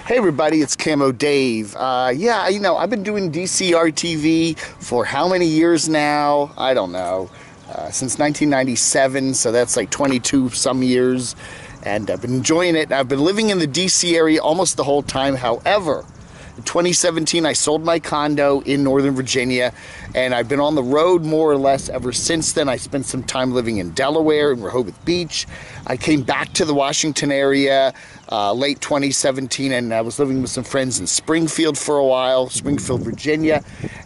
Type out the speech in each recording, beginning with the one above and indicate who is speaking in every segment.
Speaker 1: Hey everybody, it's Camo Dave. Yeah, I've been doing DCRTV for how many years now? I don't know. Since 1997, so that's like 22 some years. And I've been enjoying it. I've been living in the DC area almost the whole time. However, in 2017, I sold my condo in Northern Virginia, and I've been on the road more or less ever since then. I spent some time living in Delaware and Rehoboth Beach. I came back to the Washington area late 2017, and I was living with some friends in Springfield for a while, Springfield, Virginia.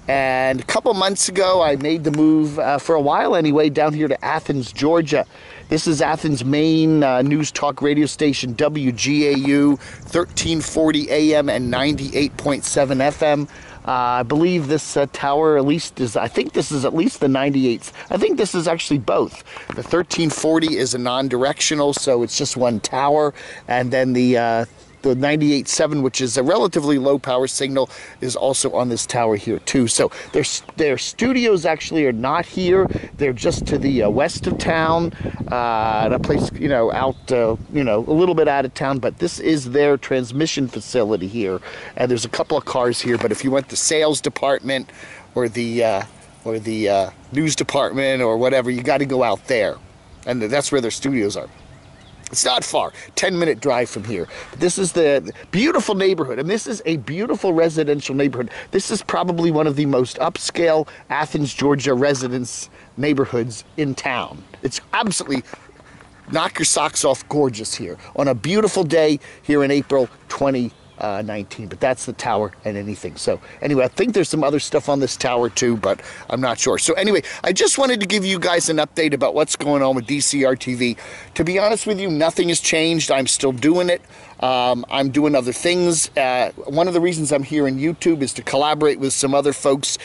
Speaker 1: And a couple months ago, I made the move, for a while anyway, down here to Athens, Georgia. This is Athens' main news talk radio station, WGAU, 1340 AM and 98.7 FM. I believe this tower at least is, I think this is at least the 98th. I think this is actually both. The 1340 is a non-directional, so it's just one tower. And then the 98.7, which is a relatively low power signal, is also on this tower here too. So their studios actually are not here. They're just to the west of town, at a place, out, a little bit out of town, but this is their transmission facility here. And there's a couple of cars here, but if you went to sales department or the news department or whatever, you got to go out there. And that's where their studios are. It's not far, 10-minute drive from here. But this is the beautiful neighborhood, and this is a beautiful residential neighborhood. This is probably one of the most upscale Athens, Georgia residence neighborhoods in town. It's absolutely knock your socks off gorgeous here on a beautiful day here in April 2019. But that's the tower and anything. So anyway, I think there's some other stuff on this tower too, but I'm not sure. So anyway, I just wanted to give you guys an update about what's going on with DCRTV. To be honest with you, nothing has changed. I'm still doing it. I'm doing other things. One of the reasons I'm here in YouTube is to collaborate with some other folks.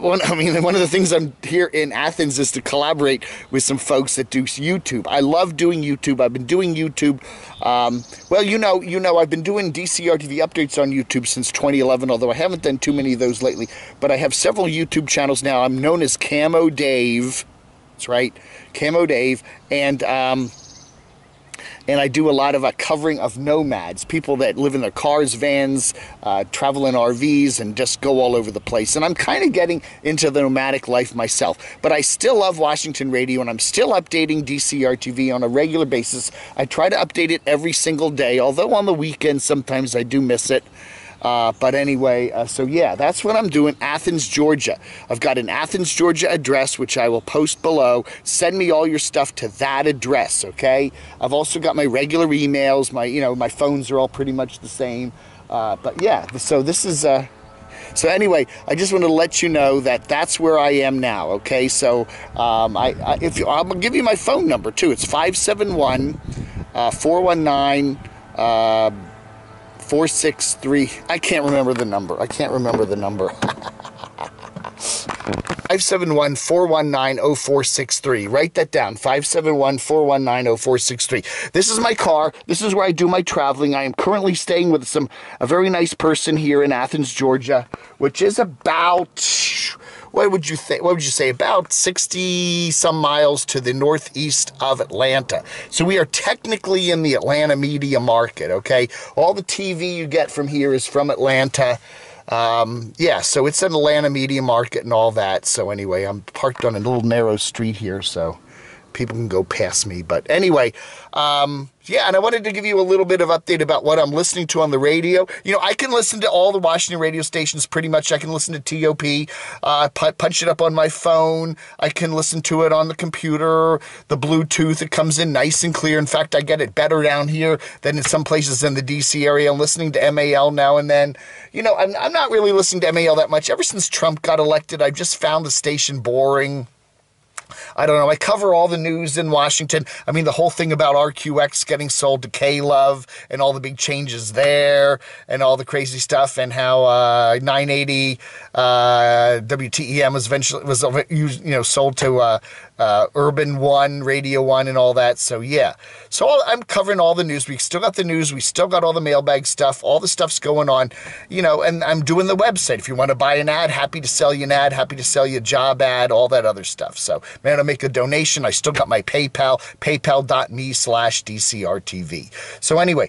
Speaker 1: One of the things I'm here in Athens is to collaborate with some folks that do YouTube. I love doing YouTube. I've been doing YouTube. I've been doing DCRTV updates on YouTube since 2011, although I haven't done too many of those lately. But I have several YouTube channels now. I'm known as Camo Dave. That's right, Camo Dave. And I do a lot of covering of nomads, people that live in their cars, vans, travel in RVs, and just go all over the place. And I'm kind of getting into the nomadic life myself. But I still love Washington radio, and I'm still updating DCRTV on a regular basis. I try to update it every single day, although on the weekends sometimes I do miss it. But anyway, so yeah, that's what I'm doing. Athens, Georgia. I've got an Athens, Georgia address, which I will post below. Send me all your stuff to that address, okay? I've also got my regular emails. My phones are all pretty much the same. But yeah, so this is, so anyway, I just wanted to let you know that that's where I am now, okay? So, I'll give you my phone number too. It's 571-419, 463. I can't remember the number. 571-419-0463. Write that down. 571-419-0463. This is my car. This is where I do my traveling. I am currently staying with a very nice person here in Athens, Georgia, which is about, what would you say, about 60 some miles to the northeast of Atlanta. So we are technically in the Atlanta media market, okay? All the TV you get from here is from Atlanta. Yeah, so it's an Atlanta media market and all that. So anyway, I'm parked on a little narrow street here, so people can go past me. But anyway, yeah, and I wanted to give you a little bit of update about what I'm listening to on the radio. I can listen to all the Washington radio stations pretty much. I can listen to TOP, punch it up on my phone. I can listen to it on the computer, the Bluetooth. It comes in nice and clear. In fact, I get it better down here than in some places in the DC area. I'm listening to MAL now and then. I'm not really listening to MAL that much. Ever since Trump got elected, I've just found the station boring. I don't know. I cover all the news in Washington. I mean, the whole thing about RQX getting sold to K-Love and all the big changes there and all the crazy stuff, and how 980 WTEM was sold to Urban One, Radio One, and all that. So yeah. So I'm covering all the news. We still got the news. We still got all the mailbag stuff. All the stuff's going on. And I'm doing the website. If you want to buy an ad, happy to sell you an ad. Happy to sell you a job ad. All that other stuff. So man, to make a donation. I still got my PayPal, paypal.me/DCRTV. So anyway,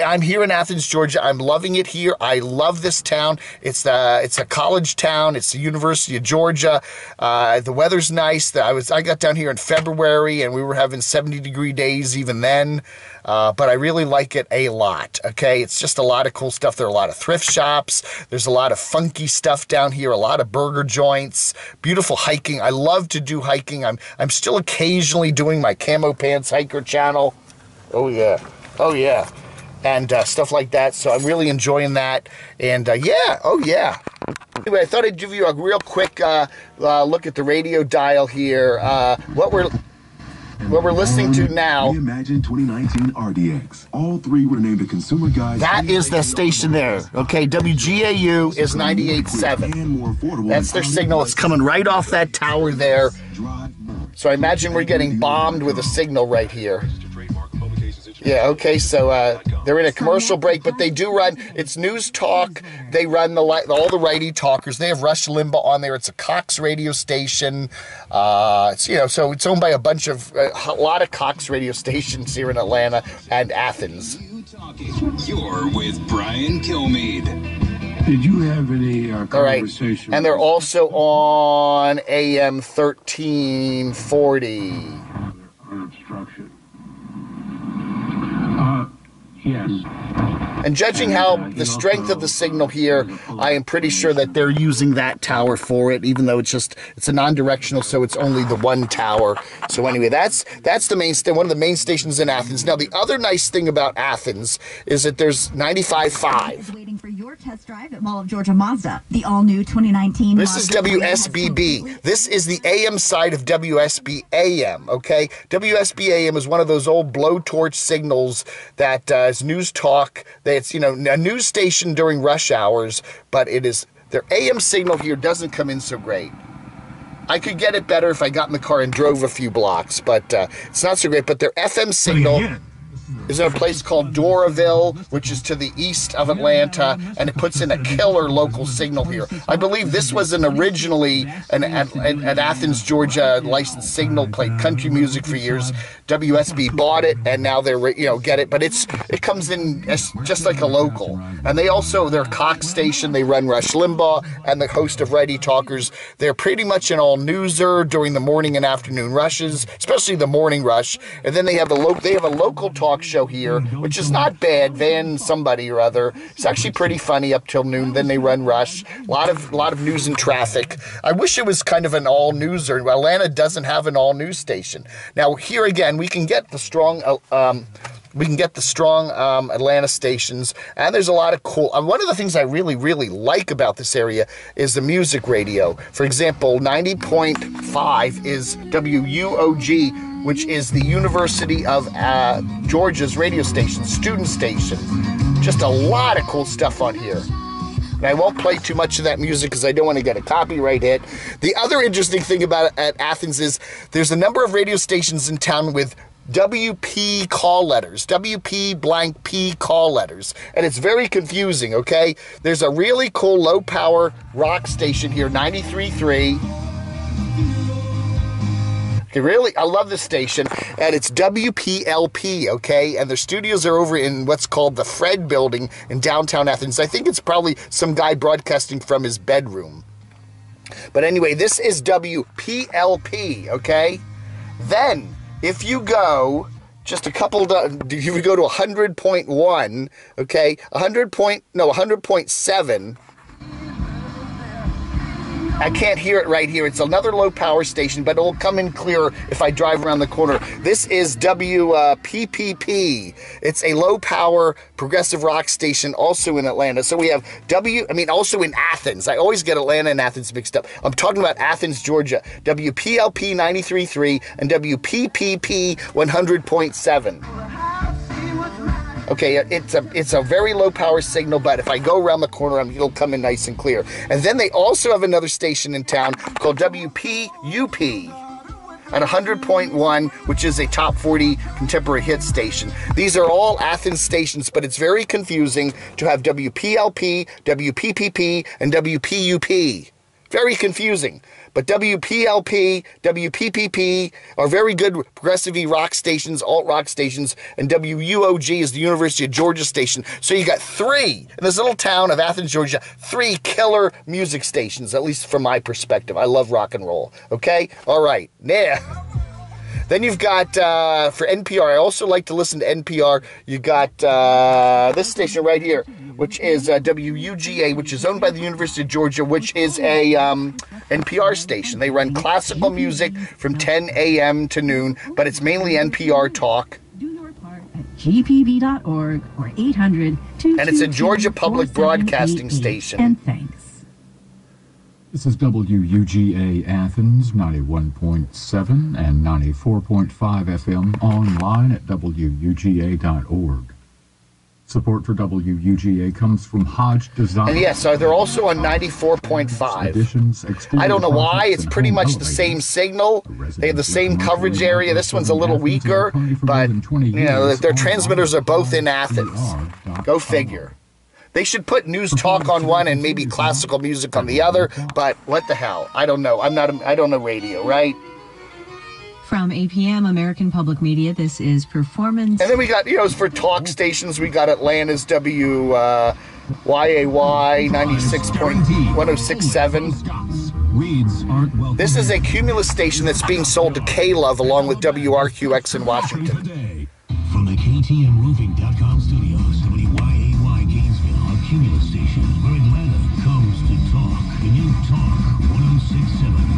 Speaker 1: I'm here in Athens, Georgia. I'm loving it here. I love this town. It's a college town. It's the University of Georgia. The weather's nice. I got down here in February, and we were having 70-degree days even then. But I really like it a lot, okay? It's just a lot of cool stuff. There are a lot of thrift shops. There's a lot of funky stuff down here, a lot of burger joints, beautiful hiking. I love to do hiking. I'm still occasionally doing my Camo Pants Hiker channel. Oh, yeah. Oh, yeah. And stuff like that. So I'm really enjoying that. And, yeah. Oh, yeah. Anyway, I thought I'd give you a real quick look at the radio dial here. What we're listening to now.
Speaker 2: Reimagine 2019 RDX. All three were named the Consumer Guide.
Speaker 1: That is the station there. Okay, WGAU is 98.7. That's their signal. It's coming right off that tower there. So I imagine we're getting bombed with a signal right here. Yeah, okay, so they're in a commercial break, but they do run, it's news talk. They run all the righty talkers. They have Rush Limbaugh on there. It's a Cox radio station. So it's owned by a lot of Cox radio stations here in Atlanta and Athens.
Speaker 3: You're with Brian Kilmeade.
Speaker 2: Did you have any conversation?
Speaker 1: Right. And they're also on AM 1340.
Speaker 2: Obstruction. Yes.
Speaker 1: And judging how the strength of the signal here, I am pretty sure that they're using that tower for it, even though it's a non-directional, so it's only the one tower. So anyway, that's one of the main stations in Athens. Now, the other nice thing about Athens is that there's 95.5.
Speaker 4: Waiting for your test drive at Mall of Georgia Mazda, the all-new 2019.
Speaker 1: This is WSBB. This is the AM side of WSB-AM, okay? WSB-AM is one of those old blowtorch signals that is news talk. It's, a news station during rush hours, but their AM signal here doesn't come in so great. I could get it better if I got in the car and drove a few blocks, but it's not so great. But their FM signal is in a place called Doraville, which is to the east of Atlanta, and it puts in a killer local signal here. I believe this was originally an Athens, Georgia licensed signal, played country music for years. WSB bought it, and now they're get it, but it comes in just like a local. And their Cox station, they run Rush Limbaugh and the host of Righty Talkers. They're pretty much an all-newser during the morning and afternoon rushes, especially the morning rush. And then they have a local talk show here, which is not bad. Van somebody or other. It's actually pretty funny up till noon. Then they run Rush. A lot of news and traffic. I wish it was kind of an all-newser. Atlanta doesn't have an all-news station. Now here again, we can get the strong. Atlanta stations, and there's a lot of cool. One of the things I really, really like about this area is the music radio. For example, 90.5 is WUOG, which is the University of Georgia's radio station, student station. Just a lot of cool stuff on here. And I won't play too much of that music because I don't want to get a copyright hit. The other interesting thing about at Athens is there's a number of radio stations in town with WP call letters, WP blank P call letters, and it's very confusing, okay? There's a really cool low-power rock station here, 93.3. Okay, really, I love this station, and it's WPLP, okay? And their studios are over in what's called the Fred Building in downtown Athens. I think it's probably some guy broadcasting from his bedroom. But anyway, this is WPLP, okay? Then, if you go just you would go to 100.1, okay? 100.7. I can't hear it right here. It's another low power station, but it will come in clearer if I drive around the corner. This is WPPP. It's a low power progressive rock station also in Atlanta. So we have also in Athens. I always get Atlanta and Athens mixed up. I'm talking about Athens, Georgia. WPLP 93.3 and WPPP 100.7. Okay, it's a very low power signal, but if I go around the corner, it'll come in nice and clear. And then they also have another station in town called WPUP at 100.1, which is a top 40 contemporary hit station. These are all Athens stations, but it's very confusing to have WPLP, WPPP, and WPUP. Very confusing. But WPLP, WPPP are very good progressive rock stations, alt rock stations, and WUOG is the University of Georgia station. So you got three, in this little town of Athens, Georgia, three killer music stations, at least from my perspective. I love rock and roll, okay? All right, yeah. Then you've got, for NPR, I also like to listen to NPR. You've got this station right here, which is WUGA, which is owned by the University of Georgia, which is a NPR station. They run classical music from 10 a.m. to noon, but it's mainly NPR talk.
Speaker 4: Do your part at gpb.org or 800-222-4788.
Speaker 1: And it's a Georgia Public Broadcasting station.
Speaker 4: And thanks.
Speaker 5: This is WUGA Athens, 91.7 and 94.5 FM, online at WUGA.org. Support for WUGA comes from Hodge Design.
Speaker 1: And yes, so they're also on 94.5. I don't know why. It's pretty much the same signal. They have the same coverage area. This one's a little weaker, but, you know, their transmitters are both in Athens. Go figure. They should put news talk on one and maybe classical music on the other, but what the hell? I don't know. I don't know radio, right?
Speaker 6: From APM, American Public Media, this is Performance.
Speaker 1: And then we got, you know, for talk stations, we got Atlanta's WYAY 96.1067. This is a Cumulus station that's being sold to K-Love along with WRQX in Washington.
Speaker 7: From the KTMRoofing.com studios, WYAY Gainesville, a Cumulus station where Atlanta comes to talk. The new Talk 1067.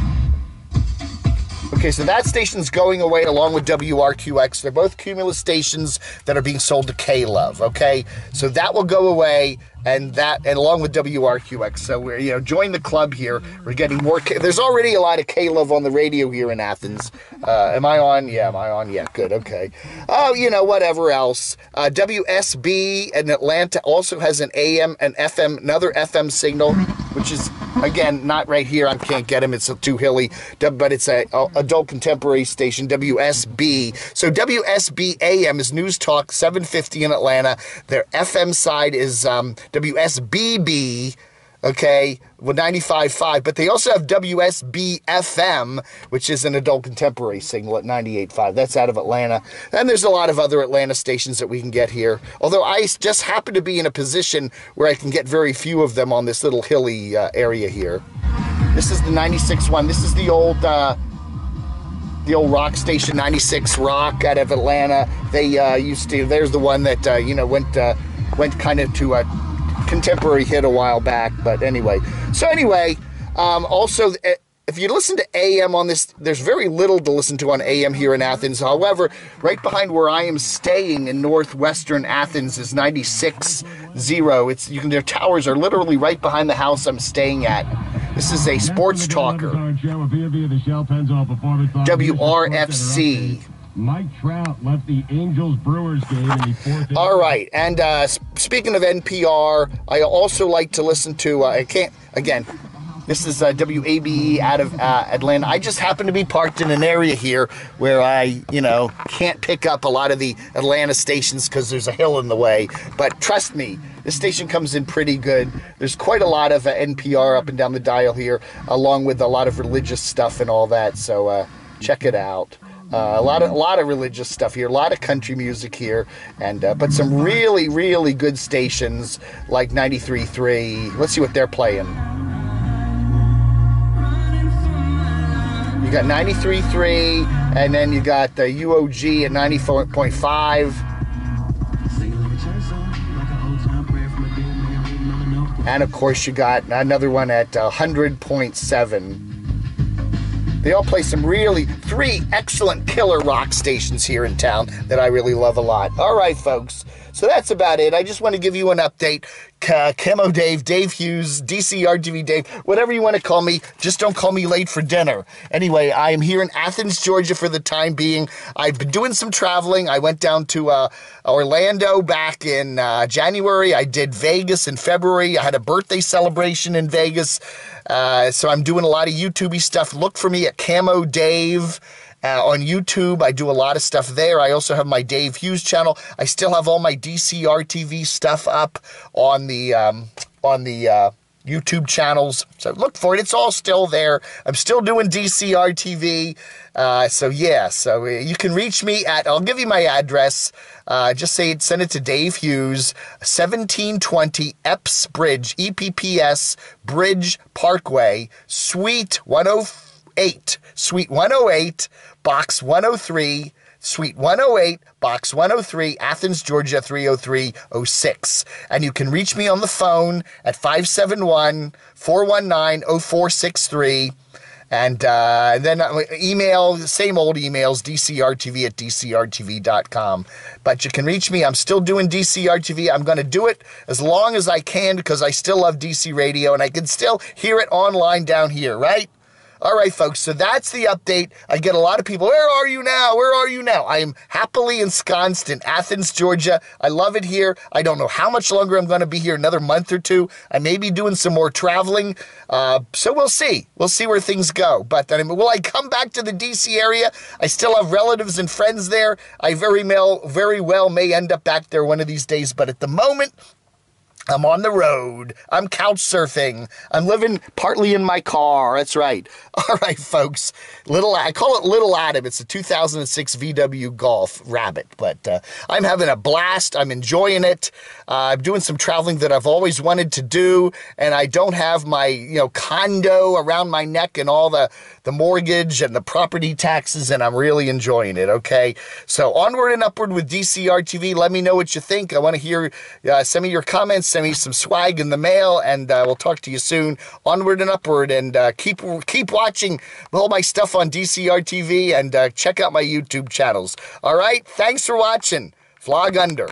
Speaker 1: Okay, so that station's going away along with WRQX. They're both Cumulus stations that are being sold to K-Love, okay? So that will go away, and along with WRQX. So we're, you know, join the club here. We're getting more. There's already a lot of K-Love on the radio here in Athens. Am I on? Yeah, am I on? Yeah, good, okay. Oh, you know, whatever else. WSB in Atlanta also has an AM and FM, another FM signal, which is, again, not right here. I can't get him. It's too hilly. But it's a adult contemporary station, WSB. So WSB AM is News Talk 750 in Atlanta. Their FM side is WSBB, okay, with 95.5, but they also have WSB-FM, which is an adult contemporary signal at 98.5. That's out of Atlanta. And there's a lot of other Atlanta stations that we can get here, although I just happen to be in a position where I can get very few of them on this little hilly area here. This is the 96.1. This is the old rock station, 96 Rock out of Atlanta. They used to, there's the one that, you know, went kind of to a contemporary hit a while back, but anyway. So anyway, also, if you listen to AM on this, there's very little to listen to on AM here in Athens. However, right behind where I am staying in northwestern Athens is 96.0. Their towers are literally right behind the house I'm staying at. This is a sports talker. WRFC.
Speaker 8: Mike Trout left the Angels-Brewers game in the fourth.
Speaker 1: All right, and speaking of NPR, I also like to listen to, this is WABE out of Atlanta. I just happen to be parked in an area here where I, you know, can't pick up a lot of the Atlanta stations because there's a hill in the way. But trust me, this station comes in pretty good. There's quite a lot of NPR up and down the dial here, along with a lot of religious stuff and all that. So check it out. A lot of religious stuff here, a lot of country music here, and but some really, really good stations like 93.3. Let's see what they're playing. You got 93.3, and then you got the UOG at 94.5. And of course you got another one at 100.7. They all play three excellent killer rock stations here in town that I really love a lot. All right, folks. So that's about it. I just want to give you an update. Camo Dave, Dave Hughes, DCRTV Dave, whatever you want to call me. Just don't call me late for dinner. Anyway, I am here in Athens, Georgia for the time being. I've been doing some traveling. I went down to Orlando back in January. I did Vegas in February. I had a birthday celebration in Vegas. So I'm doing a lot of YouTube-y stuff. Look for me at Camo Dave. On YouTube, I do a lot of stuff there. I also have my Dave Hughes channel. I still have all my DCRTV stuff up on the YouTube channels. So look for it. It's all still there. I'm still doing DCRTV. So you can reach me at, I'll give you my address. Just send it to Dave Hughes, 1720 Epps Bridge, EPPS Bridge Parkway, Suite 108, Box 103, Suite 108, Box 103, Athens, Georgia 30306. And you can reach me on the phone at 571-419-0463. And then email, same old emails, dcrtv@dcrtv.com. But you can reach me. I'm still doing DCRTV. I'm going to do it as long as I can because I still love DC radio and I can still hear it online down here, right? All right, folks, so that's the update. I get a lot of people, where are you now? Where are you now? I am happily ensconced in Athens, Georgia. I love it here. I don't know how much longer I'm going to be here, another month or two. I may be doing some more traveling, so we'll see. We'll see where things go. But will I come back to the D.C. area? I still have relatives and friends there. I very well may end up back there one of these days, but at the moment, I'm on the road. I'm couch surfing. I'm living partly in my car. That's right. All right, folks. I call it Little Adam. It's a 2006 VW Golf Rabbit, but I'm having a blast. I'm enjoying it. I'm doing some traveling that I've always wanted to do, and I don't have my condo around my neck and all the mortgage and the property taxes, and I'm really enjoying it, okay? So onward and upward with DCRTV. Let me know what you think. I want to hear, send me your comments, send me some swag in the mail, and we'll talk to you soon. Onward and upward, and keep watching all my stuff on DCRTV, and check out my YouTube channels. All right? Thanks for watching. Vlog under.